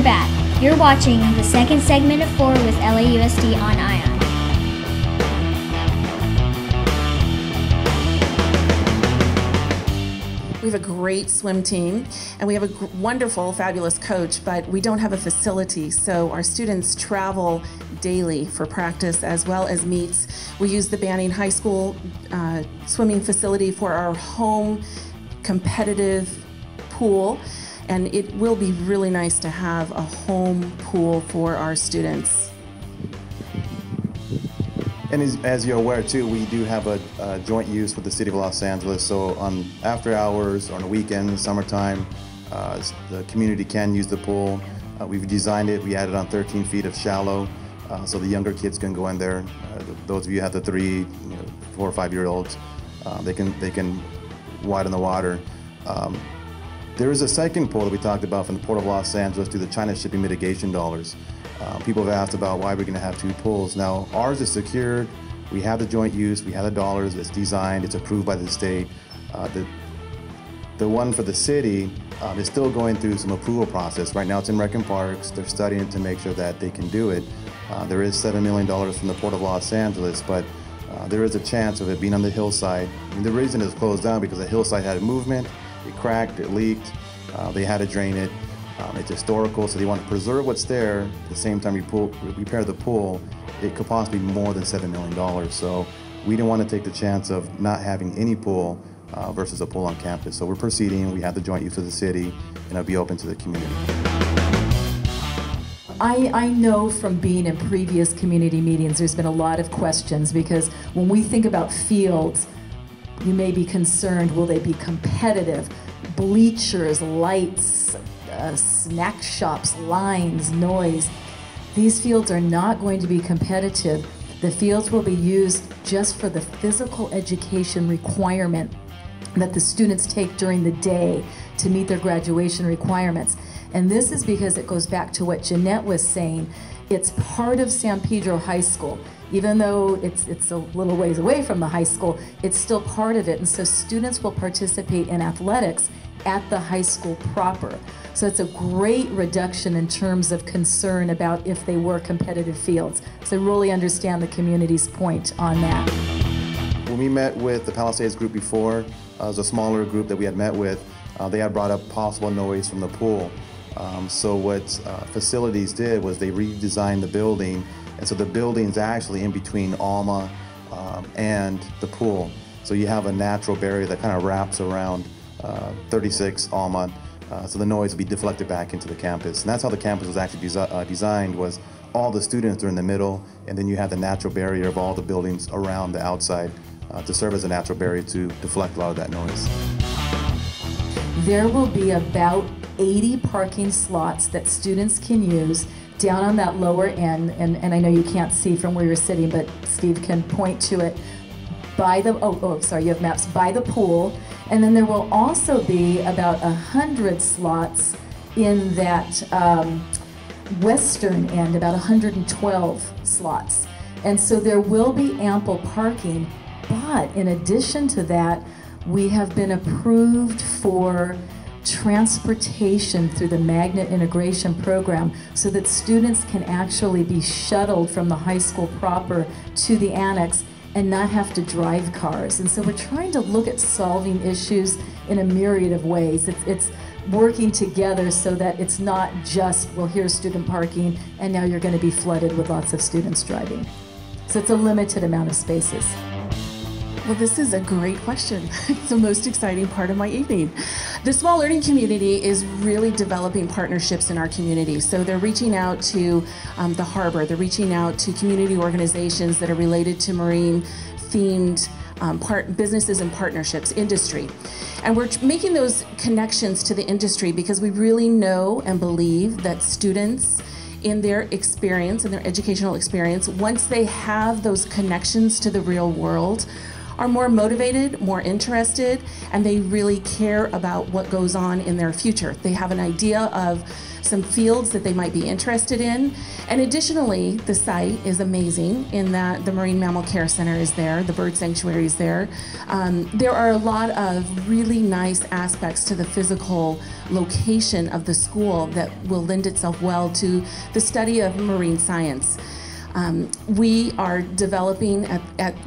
back. You're watching the second segment of 4 with LAUSD on ION. We have a great swim team, and we have a wonderful, fabulous coach, but we don't have a facility, so our students travel daily for practice as well as meets. We use the Banning High School swimming facility for our home competitive pool, and it will be really nice to have a home pool for our students. And as you're aware too, we do have a joint use with the City of Los Angeles. So on after hours, on the weekends, summertime, the community can use the pool. We've designed it. We added on 13 feet of shallow, so the younger kids can go in there. Those of you who have the 3, 4 or 5-year-olds, they can widen the water. There is a second pool that we talked about from the Port of Los Angeles through the China shipping mitigation dollars. People have asked about why we're going to have 2 pools. Now, ours is secured. We have the joint use. We have the dollars. It's designed. It's approved by the state. The one for the city is still going through some approval process. Right now, it's in Rec and Parks. They're studying it to make sure that they can do it. There is $7 million from the Port of Los Angeles, but there is a chance of it being on the hillside. And the reason it's closed down because the hillside had a movement. It cracked, it leaked, they had to drain it. It's historical, so they want to preserve what's there. At the same time, repair the pool. It could possibly be more than $7 million. So we didn't want to take the chance of not having any pool versus a pool on campus. So we're proceeding. We have the joint use of the city, and it'll be open to the community. I know from being in previous community meetings, there's been a lot of questions because when we think about fields, you may be concerned, will they be competitive? Bleachers, lights, snack shops, lines, noise. These fields are not going to be competitive. The fields will be used just for the physical education requirement that the students take during the day to meet their graduation requirements. And this is because it goes back to what Jeanette was saying. It's part of San Pedro High School. Even though it's a little ways away from the high school, it's still part of it. And so students will participate in athletics at the high school proper. So it's a great reduction in terms of concern about if they were competitive fields. So I really understand the community's point on that. When we met with the Palisades group before, it was a smaller group that we had met with, they had brought up possible noise from the pool. So what facilities did was they redesigned the building, and so the building's actually in between Alma and the pool. So you have a natural barrier that kind of wraps around 36 Alma, so the noise will be deflected back into the campus. And that's how the campus was actually designed, was all the students are in the middle, and then you have the natural barrier of all the buildings around the outside to serve as a natural barrier to deflect a lot of that noise. There will be about 80 parking slots that students can use down on that lower end, and I know you can't see from where you're sitting, but Steve can point to it, by the, sorry, you have maps, by the pool. And then there will also be about 100 slots in that western end, about 112 slots. And so there will be ample parking, but in addition to that, we have been approved for transportation through the magnet integration program so that students can actually be shuttled from the high school proper to the annex and not have to drive cars. And so we're trying to look at solving issues in a myriad of ways. It's working together so that it's not just, well, here's student parking and now you're going to be flooded with lots of students driving. So it's a limited amount of spaces. Well, this is a great question. It's the most exciting part of my evening. The small learning community is really developing partnerships in our community. So they're reaching out to the harbor, they're reaching out to community organizations that are related to marine-themed businesses and partnerships, industry. And we're making those connections to the industry because we really know and believe that students in their experience, in their educational experience, once they have those connections to the real world, are more motivated, more interested, and they really care about what goes on in their future. They have an idea of some fields that they might be interested in. And additionally, the site is amazing in that the Marine Mammal Care Center is there, the bird sanctuary is there. There are a lot of really nice aspects to the physical location of the school that will lend itself well to the study of marine science. We are developing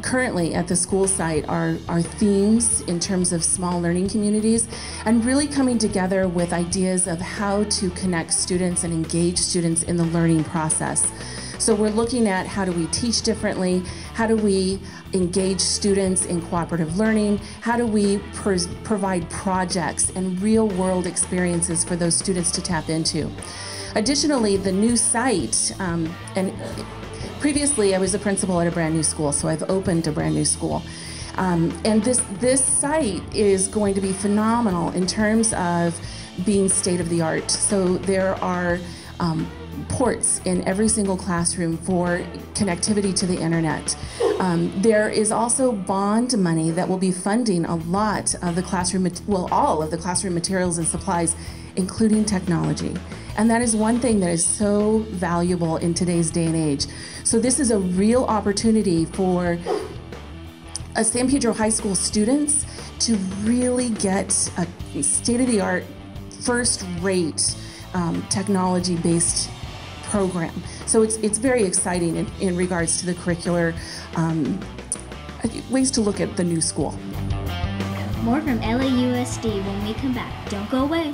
currently at the school site our themes in terms of small learning communities, and really coming together with ideas of how to connect students and engage students in the learning process. So we're looking at how do we teach differently, how do we engage students in cooperative learning, how do we provide projects and real-world experiences for those students to tap into. Additionally, the new site, and previously I was a principal at a brand new school, so I've opened a brand new school. And this site is going to be phenomenal in terms of being state-of-the-art. So there are ports in every single classroom for connectivity to the internet. There is also bond money that will be funding a lot of the classroom, all of the classroom materials and supplies, including technology. And that is one thing that is so valuable in today's day and age. So this is a real opportunity for San Pedro High School students to really get a state-of-the-art, first-rate technology-based program. So it's very exciting in regards to the curricular ways to look at the new school. More from LAUSD when we come back. Don't go away.